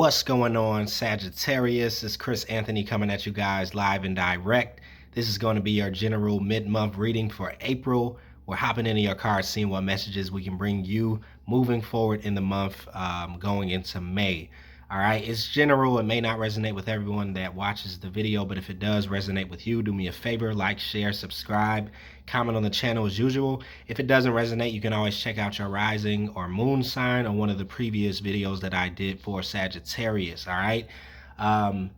What's going on, Sagittarius? It's Chris Anthony coming at you guys live and direct. This is going to be your general mid-month reading for April. We're hopping into your cards, seeing what messages we can bring you moving forward in the month, going into May. All right, it's general. It may not resonate with everyone that watches the video, but if it does resonate with you, do me a favor, like, share, subscribe, comment on the channel as usual. If it doesn't resonate, you can always check out your rising or moon sign on one of the previous videos that I did for Sagittarius. All right,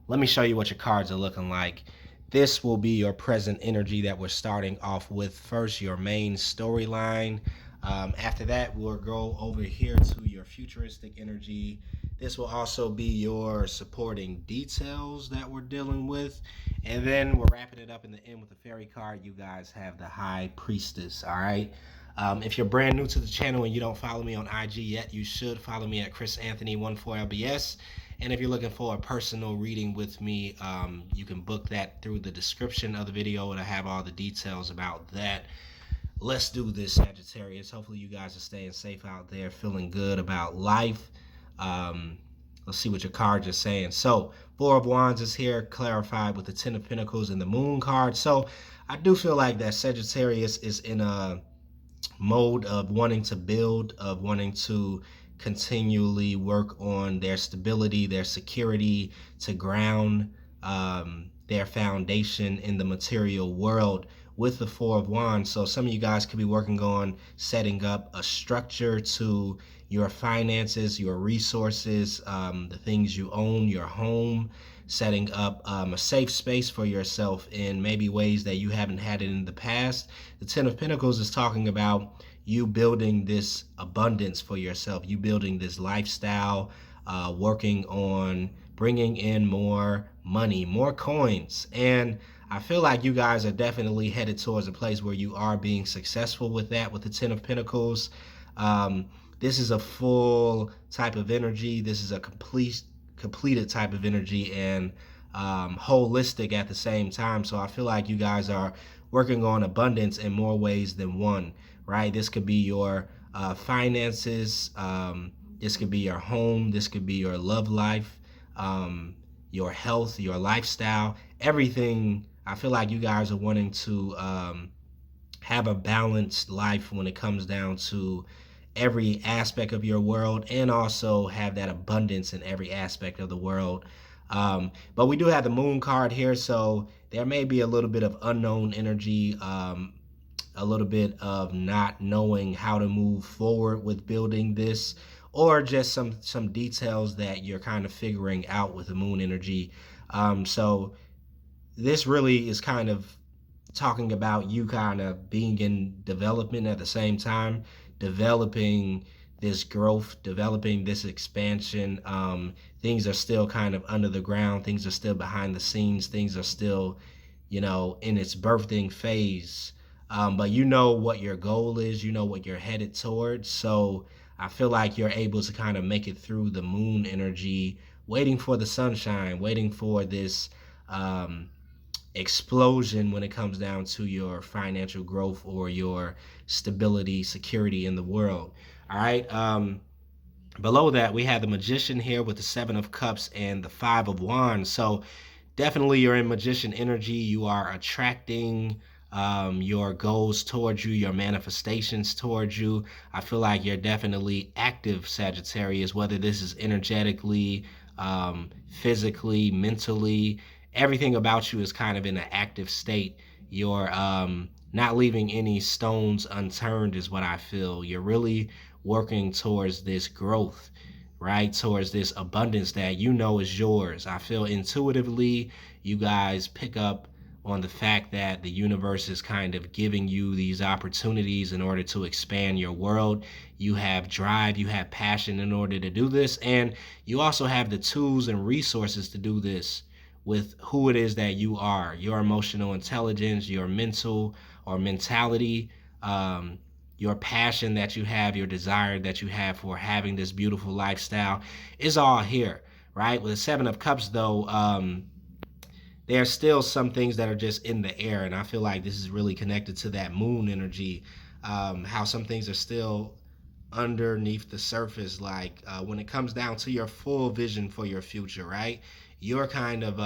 let me show you what your cards are looking like. This will be your present energy that we're starting off with. First, your main storyline. After that, we'll go over here to your futuristic energy. This will also be your supporting details that we're dealing with. And then we're wrapping it up in the end with the fairy card. You guys have the High Priestess, all right? If you're brand new to the channel and you don't follow me on IG yet, you should follow me at chrisanthony14lbs. And if you're looking for a personal reading with me, you can book that through the description of the video. It'll have all the details about that. Let's do this, Sagittarius. Hopefully you guys are staying safe out there, feeling good about life. Let's see what your cards are saying. So, Four of Wands is here, clarified with the Ten of Pentacles and the Moon card. So, I do feel like that Sagittarius is in a mode of wanting to build, of wanting to continually work on their stability, their security, to ground their foundation in the material world with the Four of Wands. So some of you guys could be working on setting up a structure to your finances, your resources, the things you own, your home, setting up a safe space for yourself in maybe ways that you haven't had it in the past. The Ten of Pentacles is talking about you building this abundance for yourself, you building this lifestyle, working on bringing in more money, more coins. And I feel like you guys are definitely headed towards a place where you are being successful with that, with the Ten of Pentacles. This is a full type of energy. This is a completed type of energy, and holistic at the same time. So I feel like you guys are working on abundance in more ways than one, right? This could be your finances. This could be your home. This could be your love life, your health, your lifestyle, everything. I feel like you guys are wanting to have a balanced life when it comes down to every aspect of your world, and also have that abundance in every aspect of the world. But we do have the Moon card here, so there may be a little bit of unknown energy, a little bit of not knowing how to move forward with building this, or just some details that you're kind of figuring out with the Moon energy. So this really is kind of talking about you kind of being in development at the same time, developing this growth, developing this expansion. Things are still kind of under the ground. Things are still behind the scenes. Things are still, in its birthing phase. But you know what your goal is. You know what you're headed towards. So I feel like you're able to kind of make it through the Moon energy, waiting for the sunshine, waiting for this explosion when it comes down to your financial growth or your stability, security in the world. All right. Below that, we have the Magician here with the Seven of Cups and the Five of Wands. So definitely you're in Magician energy. You are attracting your goals towards you, your manifestations towards you. I feel like you're definitely active, Sagittarius, whether this is energetically, physically, mentally. Everything about you is kind of in an active state. You're not leaving any stones unturned is what I feel. You're really working towards this growth, right? Towards this abundance that you know is yours. I feel intuitively you guys pick up on the fact that the universe is kind of giving you these opportunities in order to expand your world. You have drive, you have passion in order to do this, and you also have the tools and resources to do this with who it is that you are, your emotional intelligence, your mental or mentality, your passion that you have, your desire that you have for having this beautiful lifestyle is all here, right? With the Seven of Cups, though, there are still some things that are just in the air, and I feel like this is really connected to that Moon energy, how some things are still underneath the surface. Like when it comes down to your full vision for your future, right? You're kind of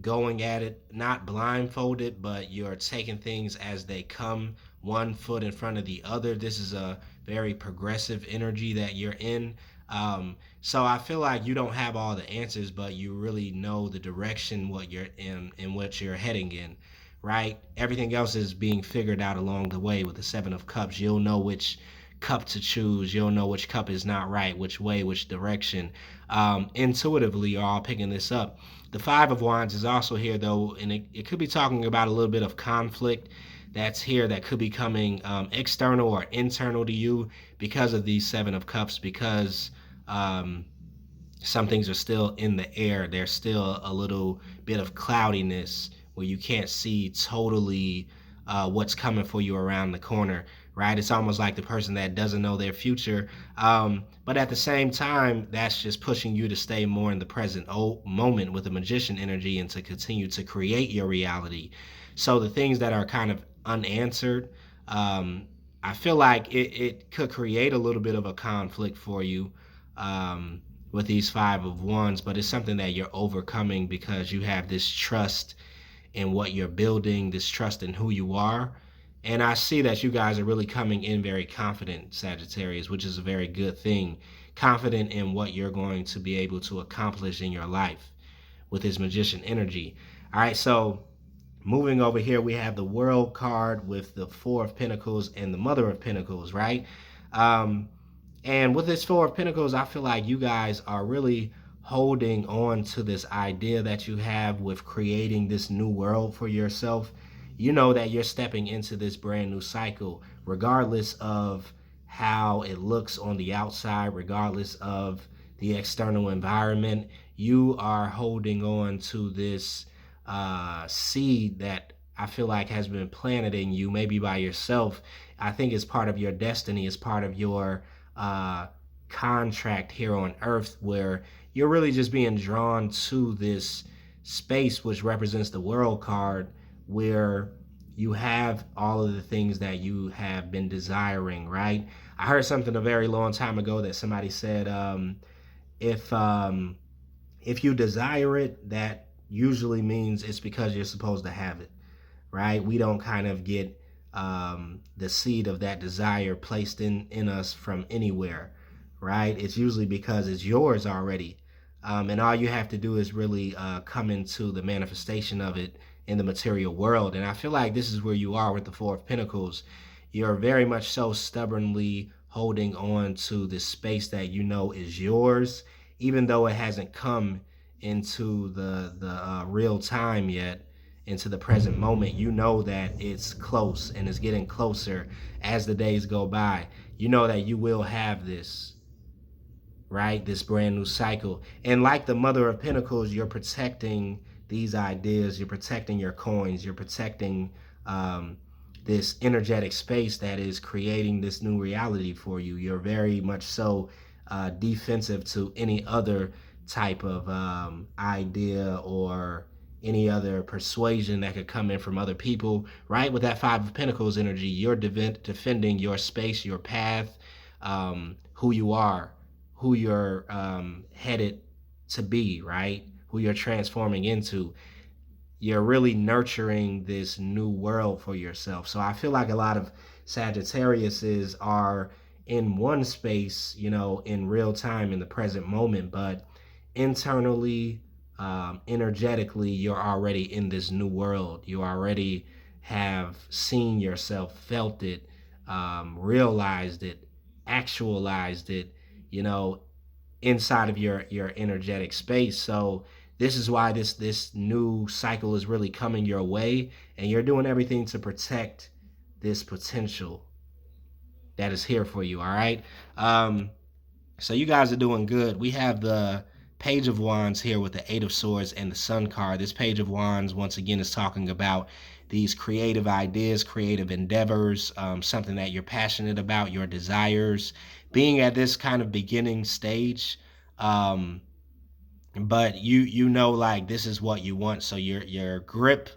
going at it not blindfolded, but you're taking things as they come, one foot in front of the other. This is a very progressive energy that you're in. So I feel like you don't have all the answers, but you really know the direction what you're in and what you're heading in, right? Everything else is being figured out along the way. With the Seven of Cups, you'll know which cup to choose. You'll know which cup is not right, which way, which direction. Intuitively, you're all picking this up. The Five of Wands is also here, though, and it could be talking about a little bit of conflict that's here that could be coming external or internal to you because of these Seven of Cups, because some things are still in the air. There's still a little bit of cloudiness where you can't see totally what's coming for you around the corner, right? It's almost like the person that doesn't know their future. But at the same time, that's just pushing you to stay more in the present moment with the magician energy and to continue to create your reality. So the things that are kind of unanswered, I feel like it could create a little bit of a conflict for you. With these Five of Wands, but it's something that you're overcoming because you have this trust in what you're building, this trust in who you are. And I see that you guys are really coming in very confident, Sagittarius, which is a very good thing. Confident in what you're going to be able to accomplish in your life with this magician energy. All right, so moving over here, we have the World card with the Four of Pentacles and the Mother of Pentacles, right? And with this Four of Pentacles, I feel like you guys are really holding on to this idea that you have with creating this new world for yourself. You know that you're stepping into this brand new cycle, regardless of how it looks on the outside, regardless of the external environment. You are holding on to this seed that I feel like has been planted in you, maybe by yourself. I think it's part of your destiny, it's part of your contract here on earth, where you're really just being drawn to this space which represents the World card, where you have all of the things that you have been desiring, right? I heard something a very long time ago that somebody said, if you desire it, that usually means it's because you're supposed to have it, right? We don't kind of get the seed of that desire placed in us from anywhere, right? It's usually because it's yours already. And all you have to do is really come into the manifestation of it in the material world. And I feel like this is where you are with the Four of Pentacles. You're very much so stubbornly holding on to this space that you know is yours, even though it hasn't come into the real time yet, into the present moment. You know that it's close and it's getting closer as the days go by. You know that you will have this, right? This brand new cycle. And like the Mother of Pentacles, you're protecting these ideas, you're protecting your coins, you're protecting this energetic space that is creating this new reality for you. You're very much so defensive to any other type of idea or any other persuasion that could come in from other people, right? With that Five of Pentacles energy, you're defending your space, your path, who you are, who you're headed to be, right? Who you're transforming into. You're really nurturing this new world for yourself. So I feel like a lot of Sagittariuses are in one space, you know, in real time, in the present moment, but internally, energetically, you're already in this new world. You already have seen yourself, felt it, realized it, actualized it, you know, inside of your energetic space. So this is why this new cycle is really coming your way, and you're doing everything to protect this potential that is here for you. All right. So you guys are doing good. We have the Page of Wands here with the Eight of Swords and the Sun card. This Page of Wands, once again, is talking about these creative ideas, creative endeavors, something that you're passionate about, your desires, being at this kind of beginning stage. But you know, like, this is what you want. So your grip,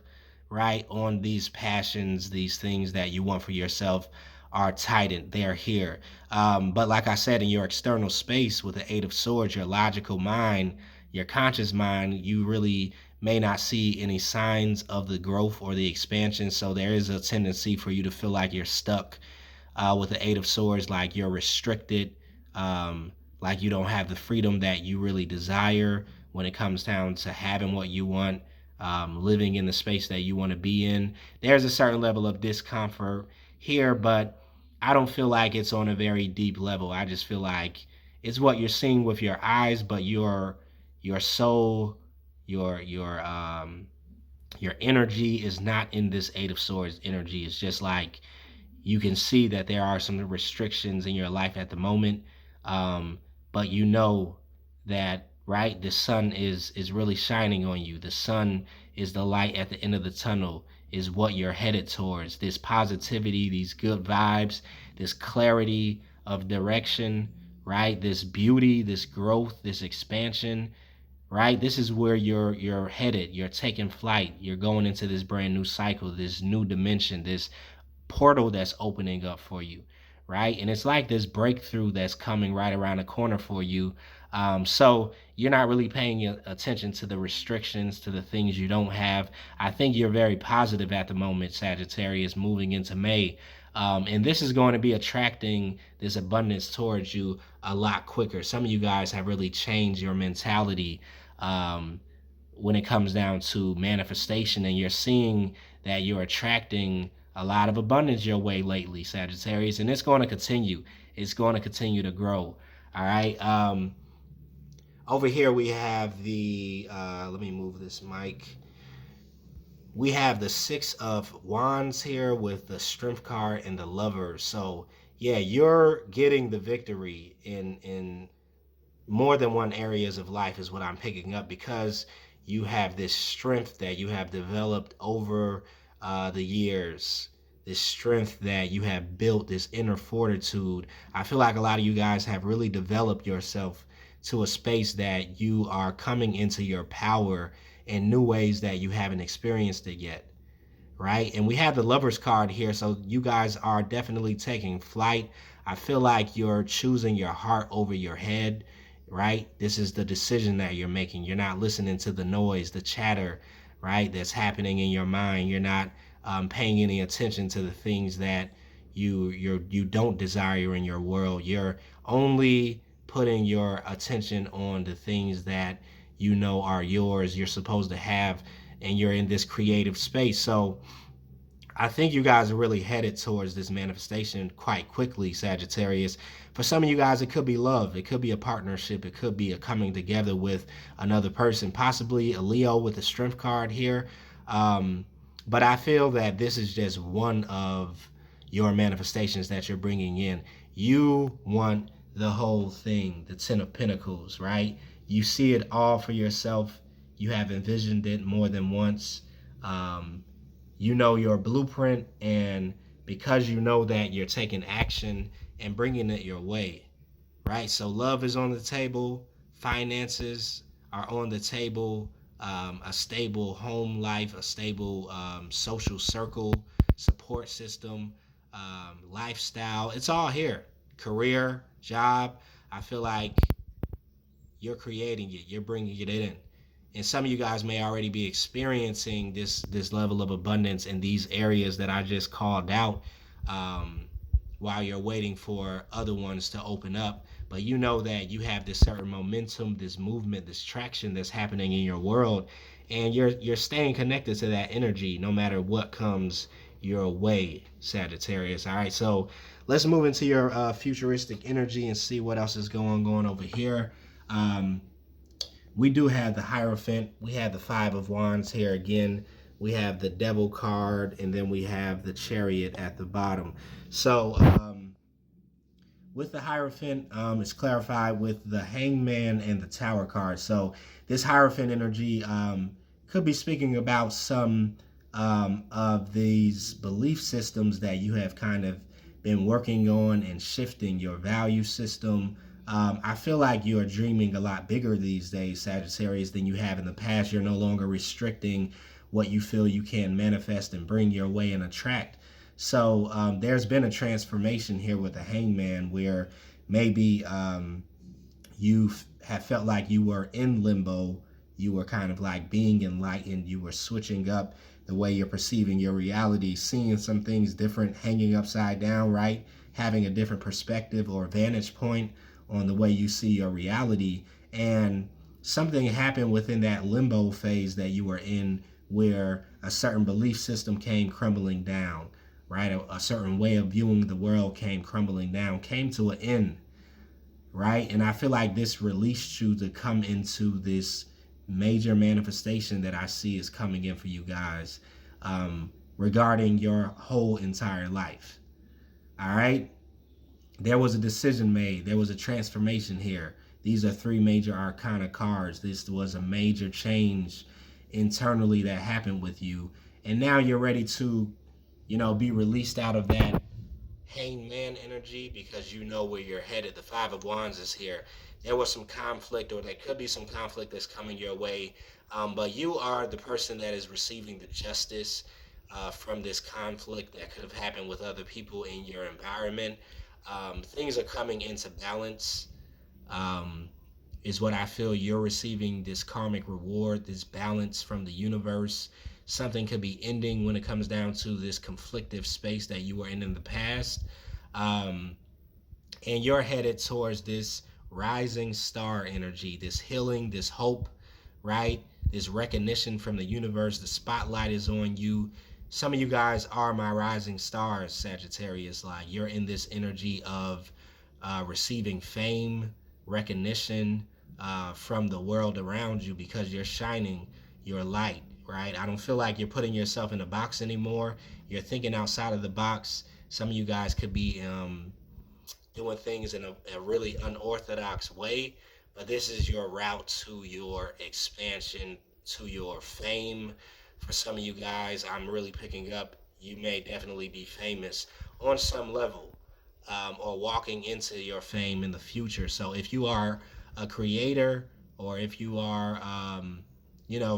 right, on these passions, these things that you want for yourself, are tightened. They are here. But like I said, in your external space with the Eight of Swords, your logical mind, your conscious mind, you really may not see any signs of the growth or the expansion. So there is a tendency for you to feel like you're stuck with the Eight of Swords, like you're restricted, like you don't have the freedom that you really desire when it comes down to having what you want, living in the space that you want to be in. There's a certain level of discomfort here, but I don't feel like it's on a very deep level. I just feel like it's what you're seeing with your eyes, but your soul, your energy is not in this Eight of Swords energy. It's just like you can see that there are some restrictions in your life at the moment, um, but you know that, right, the sun is really shining on you. The sun is the light at the end of the tunnel, is what you're headed towards. This positivity, these good vibes, this clarity of direction, right, this beauty, this growth, this expansion, right? This is where you're headed. You're taking flight. You're going into this brand new cycle, this new dimension, this portal that's opening up for you, right? And it's like this breakthrough that's coming right around the corner for you. So you're not really paying attention to the restrictions, to the things you don't have. I think you're very positive at the moment, Sagittarius, moving into May. And this is going to be attracting this abundance towards you a lot quicker. Some of you guys have really changed your mentality when it comes down to manifestation, and you're seeing that you're attracting a lot of abundance your way lately, Sagittarius, and it's going to continue. It's going to continue to grow. All right. Over here we have the, let me move this mic. We have the Six of Wands here with the Strength card and the Lover. So yeah, you're getting the victory in more than one areas of life is what I'm picking up, because you have this strength that you have developed over the years, this strength that you have built, this inner fortitude. I feel like a lot of you guys have really developed yourself to a space that you are coming into your power in new ways that you haven't experienced it yet, right? And we have the Lovers card here, so you guys are definitely taking flight. I feel like you're choosing your heart over your head, right? This is the decision that you're making. You're not listening to the noise, the chatter, right, that's happening in your mind. You're not paying any attention to the things that you don't desire in your world. You're only putting your attention on the things that you know are yours, you're supposed to have, and you're in this creative space. So I think you guys are really headed towards this manifestation quite quickly, Sagittarius. For some of you guys, it could be love. It could be a partnership. It could be a coming together with another person, possibly a Leo with the Strength card here. But I feel that this is just one of your manifestations that you're bringing in. You want the whole thing, the Ten of Pentacles, right? You see it all for yourself. You have envisioned it more than once. You know your blueprint, and because you know that, you're taking action and bringing it your way, right? So love is on the table, finances are on the table, a stable home life, a stable social circle, support system, lifestyle, it's all here. Career, job, I feel like you're creating it, you're bringing it in. And some of you guys may already be experiencing this level of abundance in these areas that I just called out, while you're waiting for other ones to open up. But you know that you have this certain momentum, this movement, this traction that's happening in your world, and you're staying connected to that energy no matter what comes your way, Sagittarius. All right, so let's move into your futuristic energy and see what else is going on over here. We do have the Hierophant. We have the Five of Wands here again. We have the Devil card, and then we have the Chariot at the bottom. So with the Hierophant, it's clarified with the Hangman and the Tower card. So this Hierophant energy could be speaking about some of these belief systems that you have kind of been working on and shifting your value system. I feel like you're dreaming a lot bigger these days, Sagittarius, than you have in the past. You're no longer restricting what you feel you can manifest and bring your way and attract. So there's been a transformation here with the Hangman where maybe you have felt like you were in limbo. You were kind of like being enlightened. You were switching up the way you're perceiving your reality, seeing some things different, hanging upside down, right? Having a different perspective or vantage point on the way you see your reality. And something happened within that limbo phase that you were in where a certain belief system came crumbling down, right? A certain way of viewing the world came crumbling down, came to an end, right? And I feel like this released you to come into this major manifestation that I see is coming in for you guys regarding your whole entire life. All right? There was a decision made. There was a transformation here. These are three major arcana cards. This was a major change internally that happened with you. And now you're ready to, be released out of that Hangman energy because you know where you're headed. The Five of Wands is here. There was some conflict, or there could be some conflict that's coming your way, but you are the person that is receiving the justice from this conflict that could have happened with other people in your environment. Things are coming into balance. Is what I feel. You're receiving this karmic reward, this balance from the universe. Something could be ending when it comes down to this conflictive space that you were in the past. And you're headed towards this rising star energy, this healing, this hope, right? This recognition from the universe. The spotlight is on you. Some of you guys are my rising stars, Sagittarius. Like, you're in this energy of receiving fame, recognition from the world around you because you're shining your light, right? I don't feel like you're putting yourself in a box anymore. You're thinking outside of the box. Some of you guys could be doing things in a really unorthodox way, but this is your route to your expansion, to your fame. For some of you guys, I'm really picking up, you may definitely be famous on some level, or walking into your fame in the future. So if you are a creator, or if you are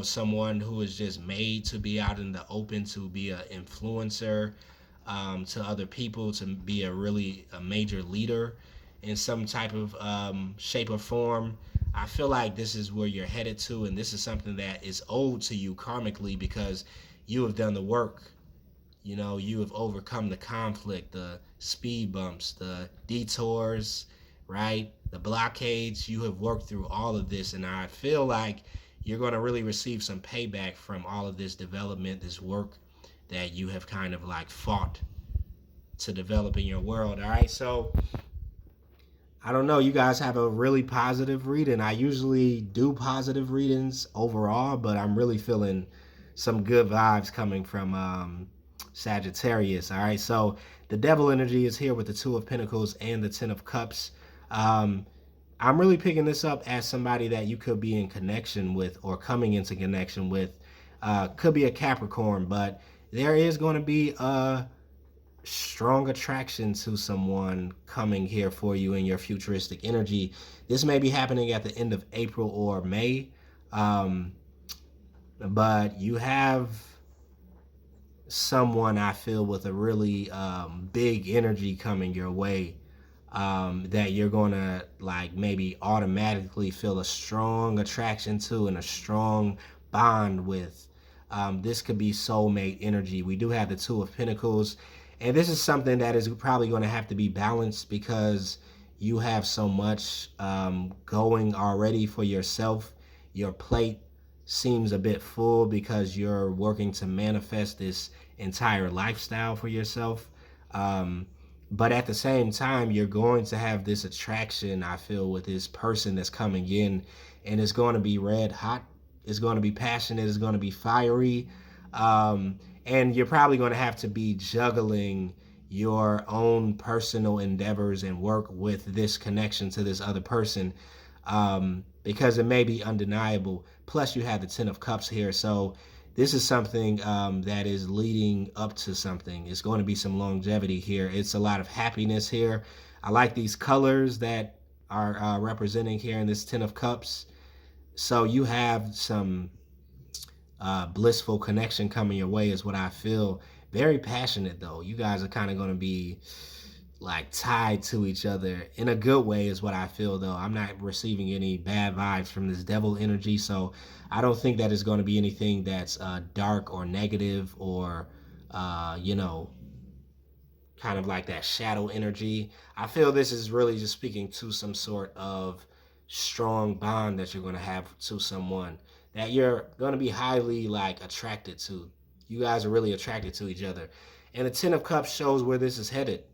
someone who is just made to be out in the open, to be an influencer to other people, to be a major leader in some type of shape or form, I feel like this is where you're headed to, and this is something that is owed to you karmically because you have done the work. You have overcome the conflict, the speed bumps, the detours, right? The blockades. You have worked through all of this, and I feel like you're going to really receive some payback from all of this development, this work that you have kind of like fought to develop in your world. All right, so I don't know, you guys have a really positive reading. I usually do positive readings overall, but I'm really feeling some good vibes coming from Sagittarius. All right, so the devil energy is here with the Two of Pentacles and the Ten of Cups. I'm really picking this up as somebody that you could be in connection with or coming into connection with. Could be a Capricorn, but there is going to be a strong attraction to someone coming here for you in your futuristic energy. This may be happening at the end of April or May, but you have someone, I feel, with a really big energy coming your way, that you're gonna like maybe automatically feel a strong attraction to and a strong bond with. This could be soulmate energy. We do have the Two of Pentacles, and this is something that is probably going to have to be balanced because you have so much going already for yourself. Your plate seems a bit full because you're working to manifest this entire lifestyle for yourself. But at the same time, you're going to have this attraction, I feel, with this person that's coming in, and it's going to be red hot. It's going to be passionate. It's going to be fiery. And you're probably going to have to be juggling your own personal endeavors and work with this connection to this other person, because it may be undeniable. Plus, you have the Ten of Cups here. So this is something that is leading up to something. It's going to be some longevity here. It's a lot of happiness here. I like these colors that are representing here in this Ten of Cups. So you have some blissful connection coming your way is what I feel. Very passionate though. You guys are kind of going to be like tied to each other in a good way is what I feel though. I'm not receiving any bad vibes from this devil energy, so I don't think that it's going to be anything that's dark or negative or you know, kind of like that shadow energy. I feel this is really just speaking to some sort of strong bond that you're going to have to someone that you're going to be highly like attracted to. You guys are really attracted to each other. And the 10 of Cups shows where this is headed.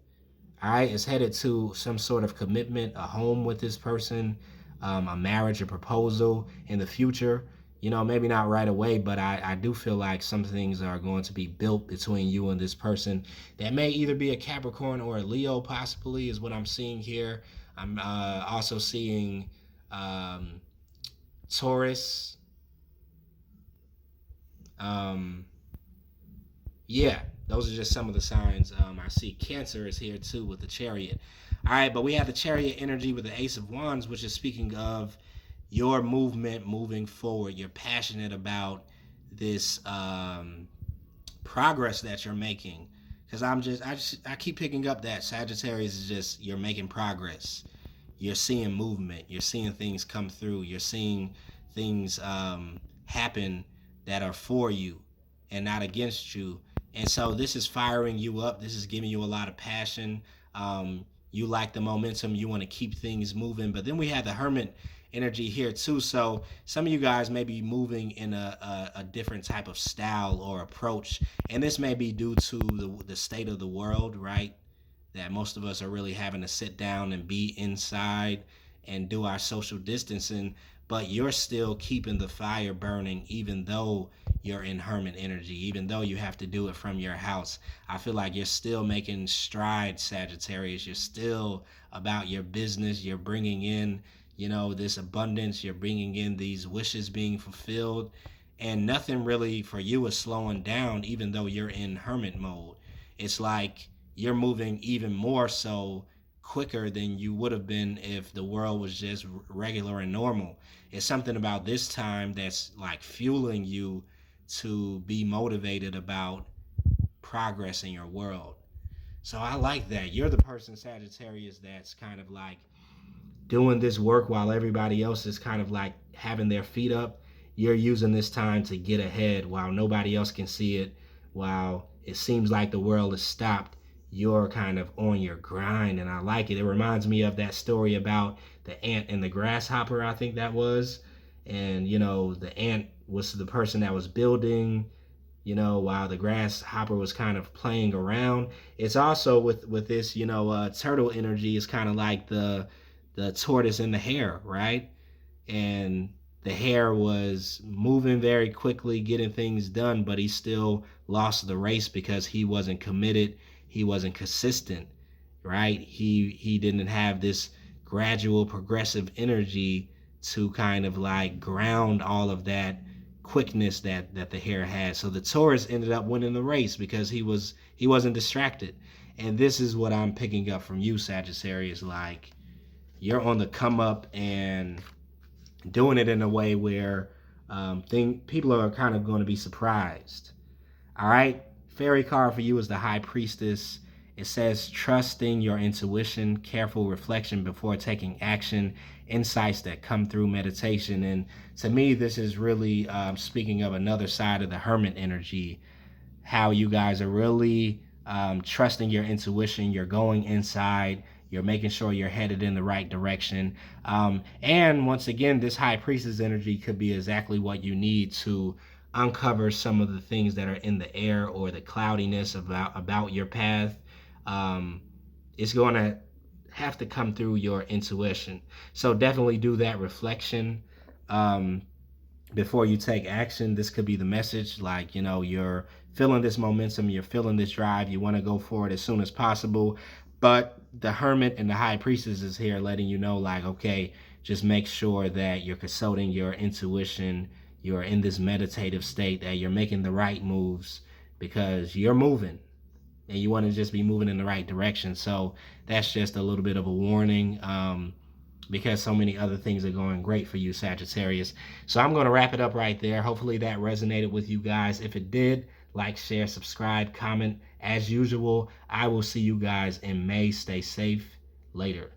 All right, it's headed to some sort of commitment, a home with this person, a marriage, a proposal in the future. You know, maybe not right away, but I do feel like some things are going to be built between you and this person. That may either be a Capricorn or a Leo, possibly, is what I'm seeing here. I'm also seeing Taurus. Um, Yeah, those are just some of the signs. I see Cancer is here too with the Chariot. All right, but we have the Chariot energy with the Ace of Wands, which is speaking of your movement moving forward. You're passionate about this progress that you're making. Because I keep picking up that Sagittarius is just you're making progress. You're seeing movement. You're seeing things come through. You're seeing things happen that are for you and not against you. And so this is firing you up. This is giving you a lot of passion. You like the momentum. You want to keep things moving. But then we have the Hermit energy here too. So some of you guys may be moving in a different type of style or approach. And this may be due to the state of the world, right? That most of us are really having to sit down and be inside and do our social distancing, but you're still keeping the fire burning even though you're in hermit energy, even though you have to do it from your house. I feel like you're still making strides, Sagittarius. You're still about your business. You're bringing in, you know, this abundance. You're bringing in these wishes being fulfilled, and nothing really for you is slowing down even though you're in hermit mode. It's like you're moving even more so quicker than you would have been if the world was just regular and normal. It's something about this time that's like fueling you to be motivated about progress in your world. So I like that. You're the person, Sagittarius, that's kind of like doing this work while everybody else is kind of like having their feet up. You're using this time to get ahead while nobody else can see it, while it seems like the world is stopped. You're kind of on your grind, and I like it. It reminds me of that story about the ant and the grasshopper, I think that was. And, you know, the ant was the person that was building, you know, while the grasshopper was kind of playing around. It's also with this, you know, turtle energy is kind of like the tortoise and the hare, right? And the hare was moving very quickly, getting things done, but he still lost the race because he wasn't committed. He wasn't consistent, right? He didn't have this gradual, progressive energy to kind of like ground all of that quickness that the hare had. So the Taurus ended up winning the race because he wasn't distracted. And this is what I'm picking up from you, Sagittarius. Like you're on the come up and doing it in a way where people are kind of going to be surprised. All right. Fairy card for you is the High Priestess. It says trusting your intuition, careful reflection before taking action, insights that come through meditation. And to me, this is really speaking of another side of the hermit energy, how you guys are really trusting your intuition. You're going inside. You're making sure you're headed in the right direction. And once again, this High Priestess energy could be exactly what you need to uncover some of the things that are in the air or the cloudiness about your path. It's going to have to come through your intuition. So definitely do that reflection before you take action. This could be the message, like, you know, you're feeling this momentum, you're feeling this drive, you want to go for it as soon as possible. But the Hermit and the High Priestess is here letting you know, like, okay, just make sure that you're consulting your intuition, you're in this meditative state, that you're making the right moves because you're moving and you want to just be moving in the right direction. So that's just a little bit of a warning because so many other things are going great for you, Sagittarius. So I'm going to wrap it up right there. Hopefully that resonated with you guys. If it did, like, share, subscribe, comment. As usual, I will see you guys in May. Stay safe. Later.